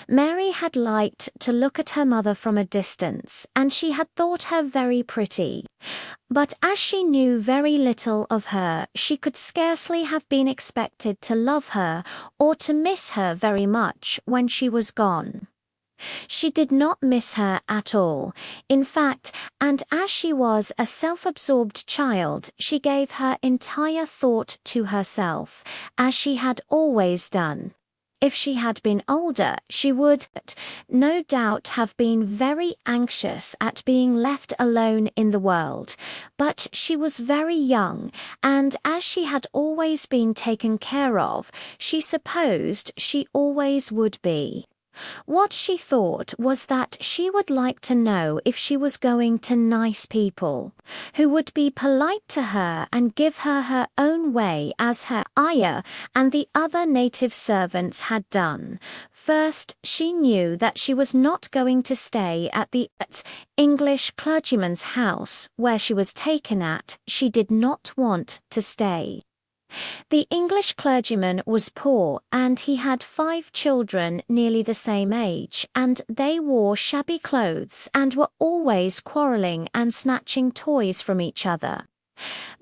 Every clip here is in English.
Mary had liked to look at her mother from a distance, and she had thought her very pretty. But as she knew very little of her, she could scarcely have been expected to love her or to miss her very much when she was gone. She did not miss her at all, in fact, and as she was a self-absorbed child, she gave her entire thought to herself, as she had always done. If she had been older, she would, no doubt, have been very anxious at being left alone in the world, but she was very young, and as she had always been taken care of, she supposed she always would be. What she thought was that she would like to know if she was going to nice people, who would be polite to her and give her her own way as her ayah and the other native servants had done. First, she knew that she was not going to stay at the English clergyman's house where she was taken at. She did not want to stay. The English clergyman was poor, and he had 5 children nearly the same age, and they wore shabby clothes and were always quarrelling and snatching toys from each other.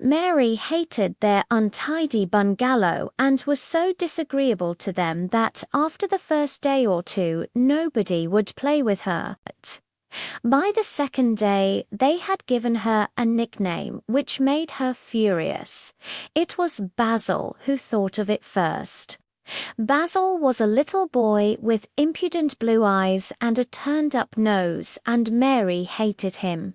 Mary hated their untidy bungalow and was so disagreeable to them that after the first day or two nobody would play with her. By the second day, they had given her a nickname which made her furious. It was Basil who thought of it first. Basil was a little boy with impudent blue eyes and a turned-up nose, and Mary hated him.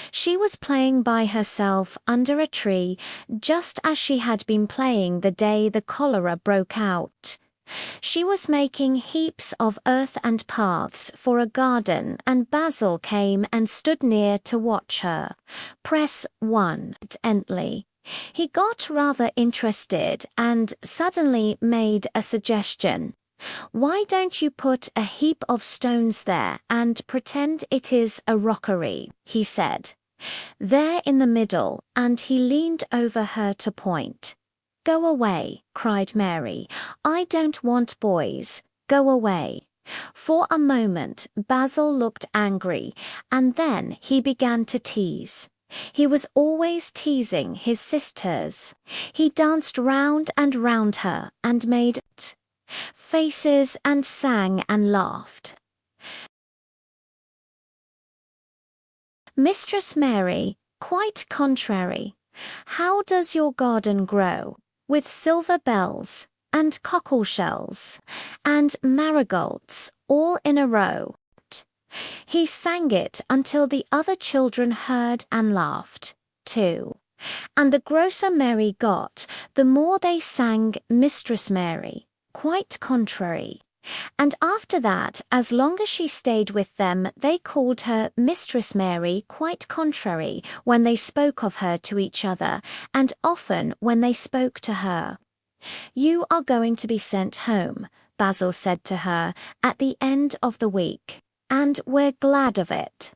She was playing by herself under a tree, just as she had been playing the day the cholera broke out. She was making heaps of earth and paths for a garden, and Basil came and stood near to watch her. Press 1 gently. He got rather interested and suddenly made a suggestion. "Why don't you put a heap of stones there and pretend it is a rockery?" he said. "There in the middle," and he leaned over her to point. "Go away," cried Mary. "I don't want boys. Go away." For a moment Basil looked angry, and then he began to tease. He was always teasing his sisters. He danced round and round her, and made faces and sang and laughed. Mistress Mary, quite contrary. How does your garden grow? With silver bells, and cockle shells, and marigolds, all in a row. He sang it until the other children heard and laughed, too. And the grosser Mary got, the more they sang Mistress Mary, quite contrary. And after that, as long as she stayed with them, they called her Mistress Mary quite contrary when they spoke of her to each other, and often when they spoke to her. "You are going to be sent home," Basil said to her at the end of the week, "and we're glad of it."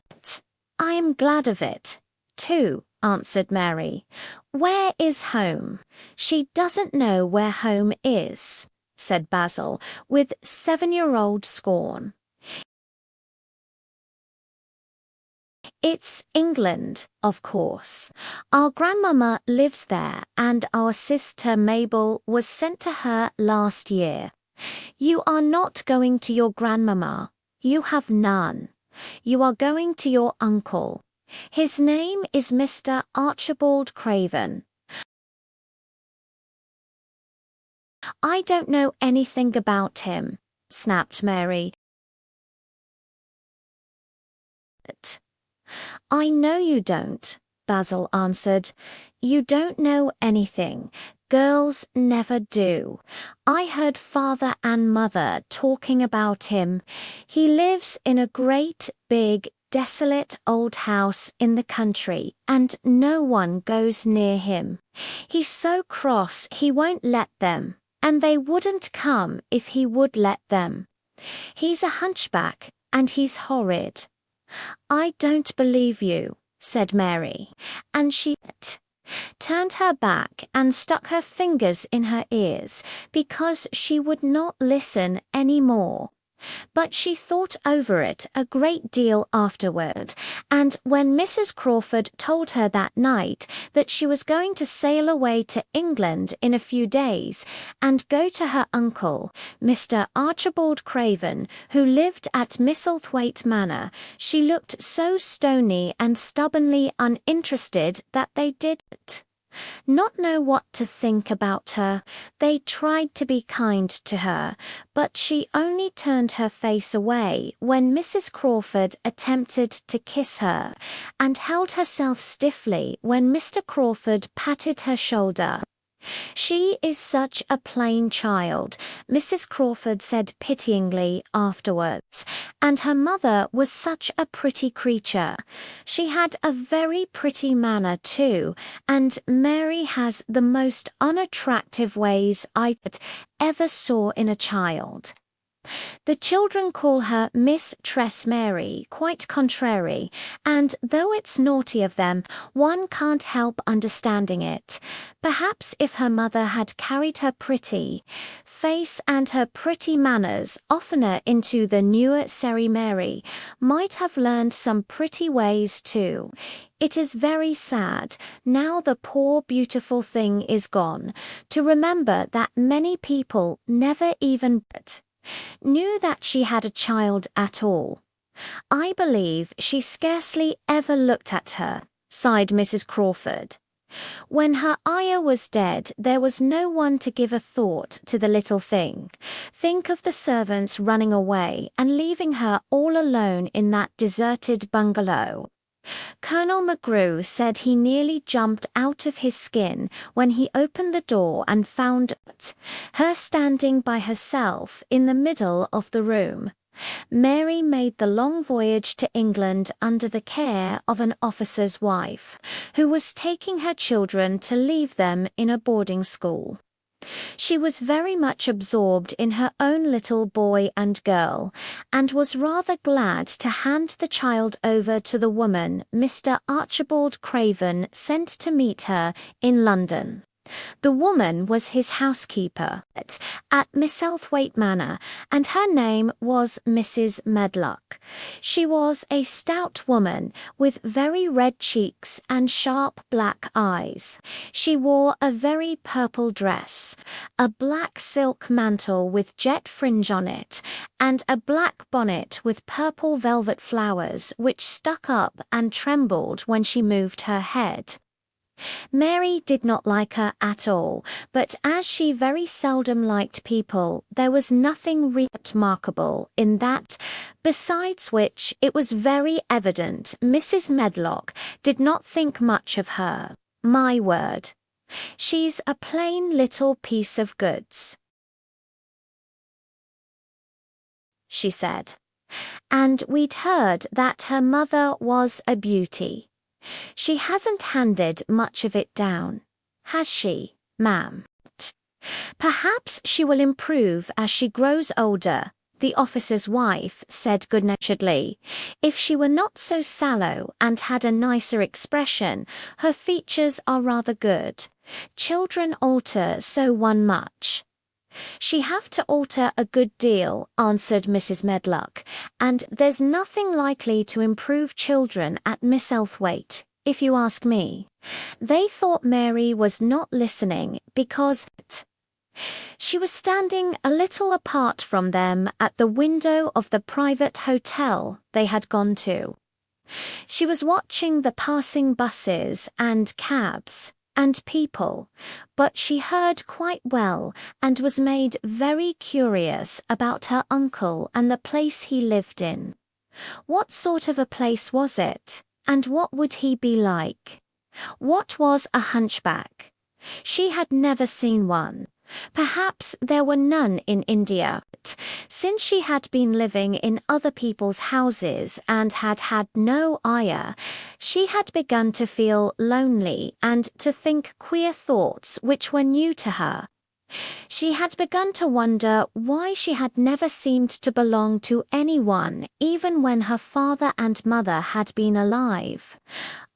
"I am glad of it, too," answered Mary. "Where is home?" "She doesn't know where home is," said Basil, with 7-year-old scorn. "It's England, of course. Our grandmama lives there, and our sister Mabel was sent to her last year. You are not going to your grandmama. You have none. You are going to your uncle. His name is Mr. Archibald Craven." "I don't know anything about him," snapped Mary. "I know you don't," Basil answered. "You don't know anything. Girls never do. I heard Father and Mother talking about him. He lives in a great, big, desolate old house in the country, and no one goes near him. He's so cross he won't let them, and they wouldn't come if he would let them. He's a hunchback, and he's horrid." "I don't believe you," said Mary, and she turned her back and stuck her fingers in her ears because she would not listen any more. But she thought over it a great deal afterward, and when Mrs. Crawford told her that night that she was going to sail away to England in a few days and go to her uncle, Mr. Archibald Craven, who lived at Misselthwaite Manor, she looked so stony and stubbornly uninterested that they did not know what to think about her. They tried to be kind to her, but she only turned her face away when Mrs. Crawford attempted to kiss her, and held herself stiffly when Mr. Crawford patted her shoulder. "She is such a plain child," Mrs. Crawford said pityingly afterwards, "and her mother was such a pretty creature. She had a very pretty manner too, and Mary has the most unattractive ways I ever saw in a child." The children call her Mistress Mary Quite Contrary, and though it's naughty of them, one can't help understanding it. Perhaps if her mother had carried her pretty face and her pretty manners oftener into the nursery, Mary might have learned some pretty ways too. It is very sad, now the poor beautiful thing is gone, to remember that many people never even knew that she had a child at all. I believe she scarcely ever looked at her, sighed Mrs. Crawford. When her ayah was dead, there was no one to give a thought to the little thing. Think of the servants running away and leaving her all alone in that deserted bungalow. Colonel McGrew said he nearly jumped out of his skin when he opened the door and found her standing by herself in the middle of the room. Mary made the long voyage to England under the care of an officer's wife, who was taking her children to leave them in a boarding school. She was very much absorbed in her own little boy and girl, and was rather glad to hand the child over to the woman Mr. Archibald Craven sent to meet her in London. The woman was his housekeeper at Misselthwaite Manor, and her name was Mrs. Medlock. She was a stout woman with very red cheeks and sharp black eyes. She wore a very purple dress, a black silk mantle with jet fringe on it, and a black bonnet with purple velvet flowers which stuck up and trembled when she moved her head. Mary did not like her at all, but as she very seldom liked people, there was nothing remarkable in that, besides which it was very evident Mrs. Medlock did not think much of her. My word, she's a plain little piece of goods, she said, and we'd heard that her mother was a beauty. She hasn't handed much of it down, has she, ma'am? Perhaps she will improve as she grows older, the officer's wife said good-naturedly. If she were not so sallow and had a nicer expression, her features are rather good. Children alter so one much. She have to alter a good deal, answered Mrs. Medlock, and there's nothing likely to improve children at Misselthwaite, if you ask me. They thought Mary was not listening because she was standing a little apart from them at the window of the private hotel they had gone to. She was watching the passing buses and cabs and people, but she heard quite well and was made very curious about her uncle and the place he lived in. What sort of a place was it, and what would he be like? What was a hunchback? She had never seen one. Perhaps there were none in India. Since she had been living in other people's houses and had had no ayah, she had begun to feel lonely and to think queer thoughts which were new to her. She had begun to wonder why she had never seemed to belong to anyone, even when her father and mother had been alive.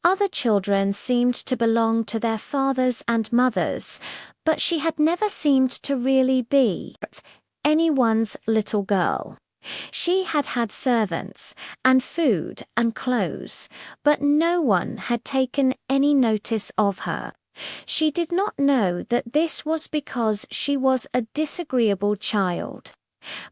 Other children seemed to belong to their fathers and mothers, but she had never seemed to really be anyone's little girl. She had had servants, and food and clothes, but no one had taken any notice of her. She did not know that this was because she was a disagreeable child.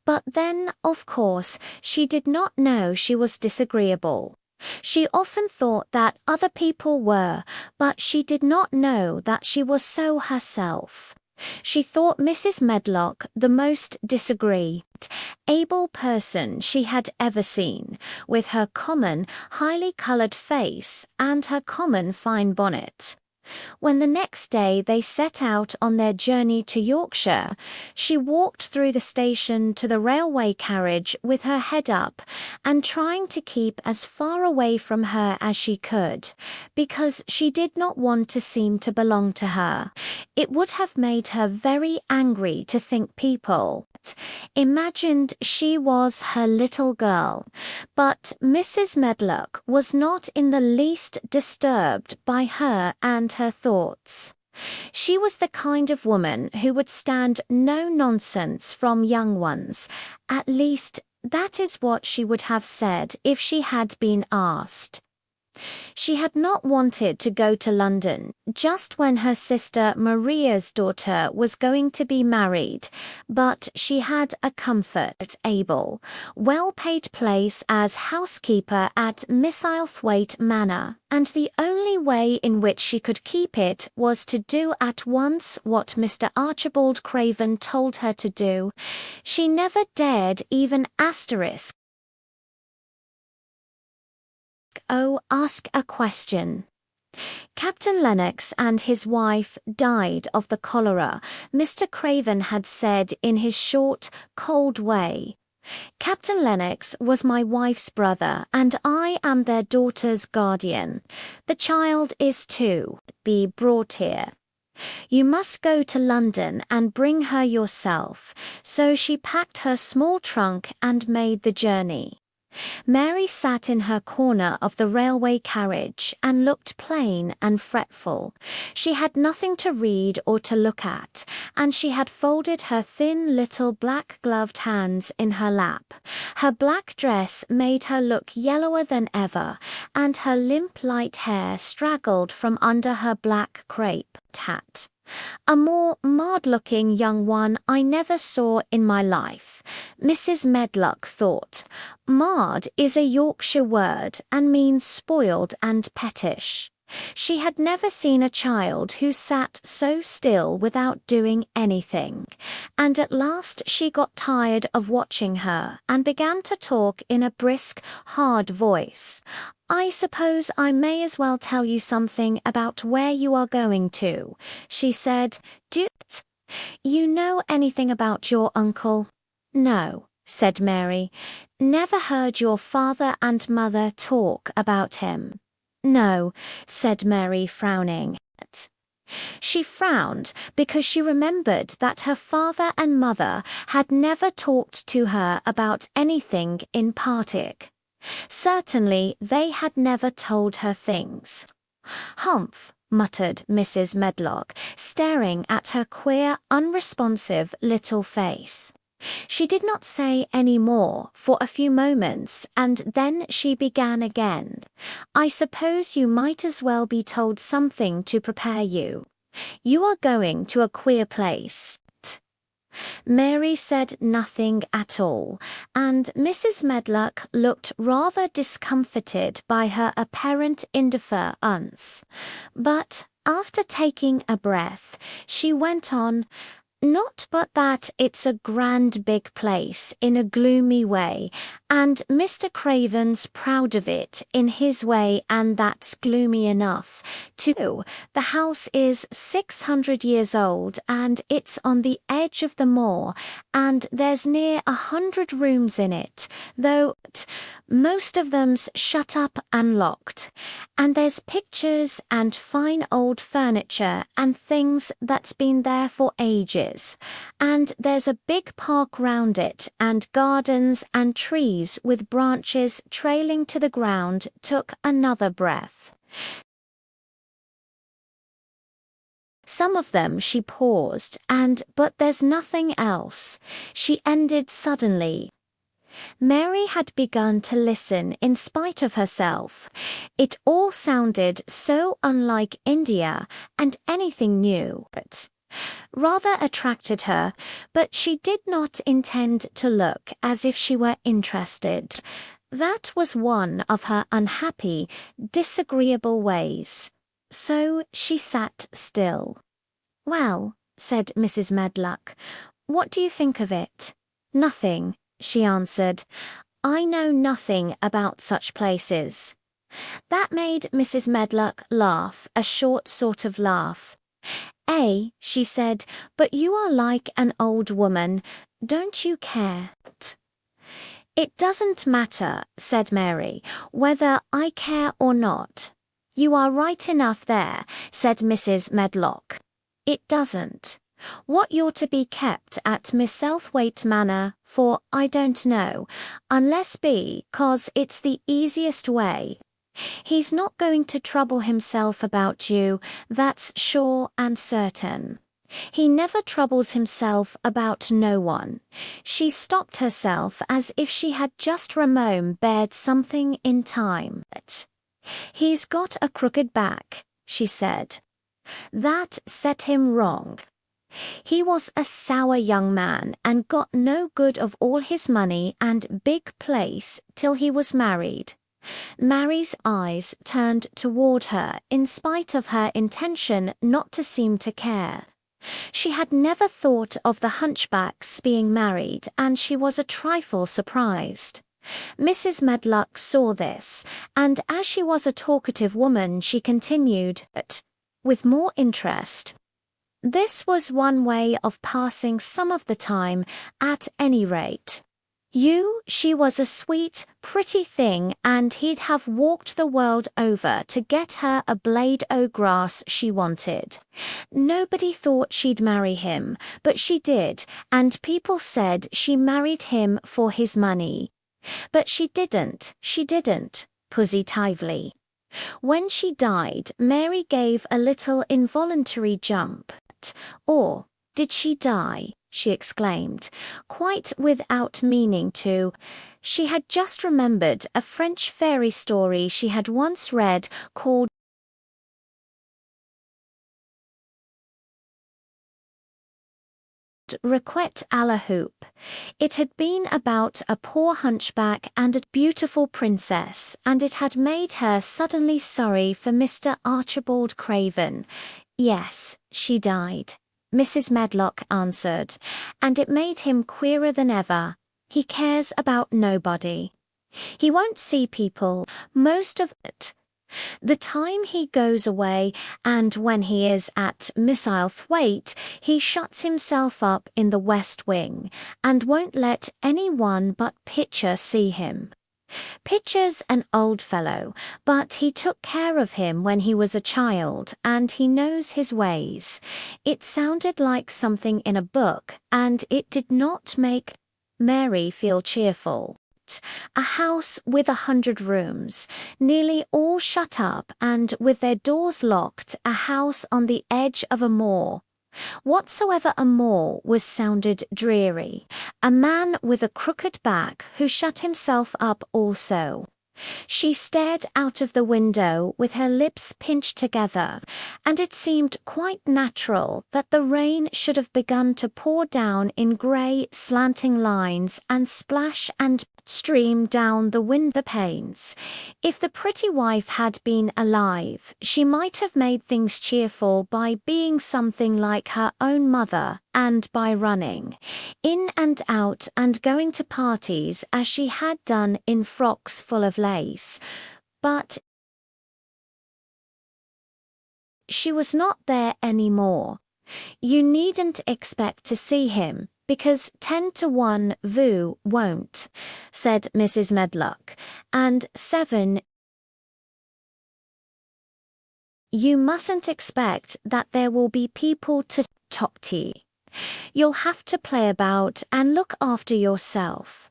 But then, of course, she did not know she was disagreeable. She often thought that other people were, but she did not know that she was so herself. She thought Mrs. Medlock the most disagreeable person she had ever seen, with her common, highly coloured face and her common fine bonnet. When the next day they set out on their journey to Yorkshire, she walked through the station to the railway carriage with her head up and trying to keep as far away from her as she could, because she did not want to seem to belong to her. It would have made her very angry to think people imagined she was her little girl, but Mrs. Medlock was not in the least disturbed by her and her thoughts. She was the kind of woman who would stand no nonsense from young ones. At least, that is what she would have said if she had been asked. She had not wanted to go to London just when her sister Maria's daughter was going to be married, but she had a comfortable, well-paid place as housekeeper at Misselthwaite Manor, and the only way in which she could keep it was to do at once what Mr. Archibald Craven told her to do. She never dared even ask a question. Captain Lennox and his wife died of the cholera, Mr. Craven had said in his short, cold way. Captain Lennox was my wife's brother, and I am their daughter's guardian. The child is to be brought here. You must go to London and bring her yourself. So she packed her small trunk and made the journey. Mary sat in her corner of the railway carriage and looked plain and fretful. She had nothing to read or to look at, and she had folded her thin little black-gloved hands in her lap. Her black dress made her look yellower than ever, and her limp light hair straggled from under her black crape hat. A more marred-looking young one I never saw in my life, Mrs. Medlock thought. Marred is a Yorkshire word and means spoiled and pettish. She had never seen a child who sat so still without doing anything, and at last she got tired of watching her and began to talk in a brisk, hard voice. I suppose I may as well tell you something about where you are going to, she said. Do you know anything about your uncle? No, said Mary. Never heard your father and mother talk about him. No, said Mary, frowning. She frowned because she remembered that her father and mother had never talked to her about anything in particular. Certainly they had never told her things. Humph, muttered Mrs. Medlock, staring at her queer, unresponsive little face. She did not say any more for a few moments, and then she began again. I suppose you might as well be told something to prepare you. You are going to a queer place. Mary said nothing at all, and Mrs. Medlock looked rather discomfited by her apparent indifference. But after taking a breath, she went on, not but that it's a grand big place in a gloomy way, and Mr. Craven's proud of it in his way, and that's gloomy enough, too. The house is 600 years old, and it's on the edge of the moor, and there's near 100 rooms in it, though most of them's shut up and locked. And there's pictures and fine old furniture and things that's been there for ages. And there's a big park round it, and gardens and trees with branches trailing to the ground. Took another breath. Some of them, she paused, but there's nothing else, she ended suddenly. Mary had begun to listen in spite of herself. It all sounded so unlike India and anything new. It rather attracted her, but she did not intend to look as if she were interested. That was one of her unhappy, disagreeable ways. So she sat still. "Well," said Mrs. Medlock, "what do you think of it?" "Nothing," she answered. "I know nothing about such places." That made Mrs. Medlock laugh, a short sort of laugh. She said, "but you are like an old woman. Don't you care?" "It doesn't matter," said Mary, "whether I care or not." "You are right enough there," said Mrs. Medlock. "It doesn't. What you're to be kept at Misselthwaite Manor for, I don't know, unless because it's the easiest way. He's not going to trouble himself about you, that's sure and certain. He never troubles himself about no one." She stopped herself as if she had just remembered something in time. "He's got a crooked back," she said. "That set him wrong. He was a sour young man and got no good of all his money and big place till he was married." Mary's eyes turned toward her in spite of her intention not to seem to care. She had never thought of the hunchbacks being married, and she was a trifle surprised. Mrs. Medlock saw this, and as she was a talkative woman, she continued, but with more interest. This was one way of passing some of the time, at any rate. She was a sweet, pretty thing, and he'd have walked the world over to get her a blade o' grass she wanted. Nobody thought she'd marry him, but she did, and people said she married him for his money. But she didn't, positively. When she died, Mary gave a little involuntary jump. "Or, did she die?" she exclaimed, quite without meaning to. She had just remembered a French fairy story she had once read called Requête à la Houppe. It had been about a poor hunchback and a beautiful princess, and it had made her suddenly sorry for Mr. Archibald Craven. "Yes, she died," Mrs. Medlock answered, "and it made him queerer than ever. He cares about nobody. He won't see people most of it. The time he goes away, and when he is at Misselthwaite, he shuts himself up in the West Wing, and won't let any one but Pitcher see him. Pitcher's an old fellow, but he took care of him when he was a child, and he knows his ways." It sounded like something in a book, and it did not make Mary feel cheerful. A house with 100 rooms, nearly all shut up and with their doors locked, a house on the edge of a moor. Whatsoever a moor was sounded dreary. A man with a crooked back who shut himself up also. She stared out of the window with her lips pinched together, and it seemed quite natural that the rain should have begun to pour down in grey slanting lines and splash and stream down the window panes. If the pretty wife had been alive, she might have made things cheerful by being something like her own mother, and by running in and out and going to parties as she had done in frocks full of lace. But she was not there any more. You needn't expect to see him, because 10 to 1 Vu won't, said Mrs. Medlock, and 7 you mustn't expect that there will be people to talk to. You'll have to play about and look after yourself.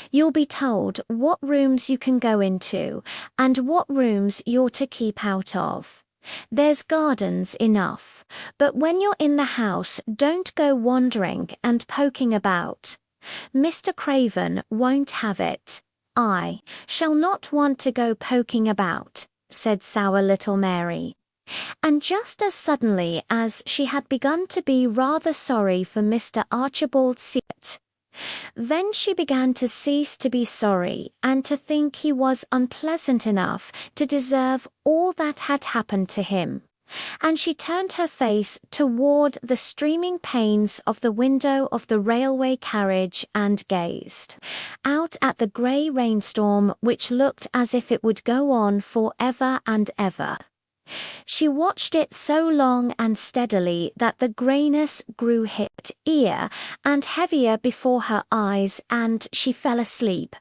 You'll be told what rooms you can go into and what rooms you're to keep out of. There's gardens enough, but when you're in the house, don't go wandering and poking about. Mr. Craven won't have it. I shall not want to go poking about, said sour little Mary. And just as suddenly as she had begun to be rather sorry for Mr. Archibald Seat, then she began to cease to be sorry and to think he was unpleasant enough to deserve all that had happened to him. And she turned her face toward the streaming panes of the window of the railway carriage and gazed out at the grey rainstorm which looked as if it would go on for ever and ever. She watched it so long and steadily that the greyness grew heavier and heavier before her eyes, and she fell asleep.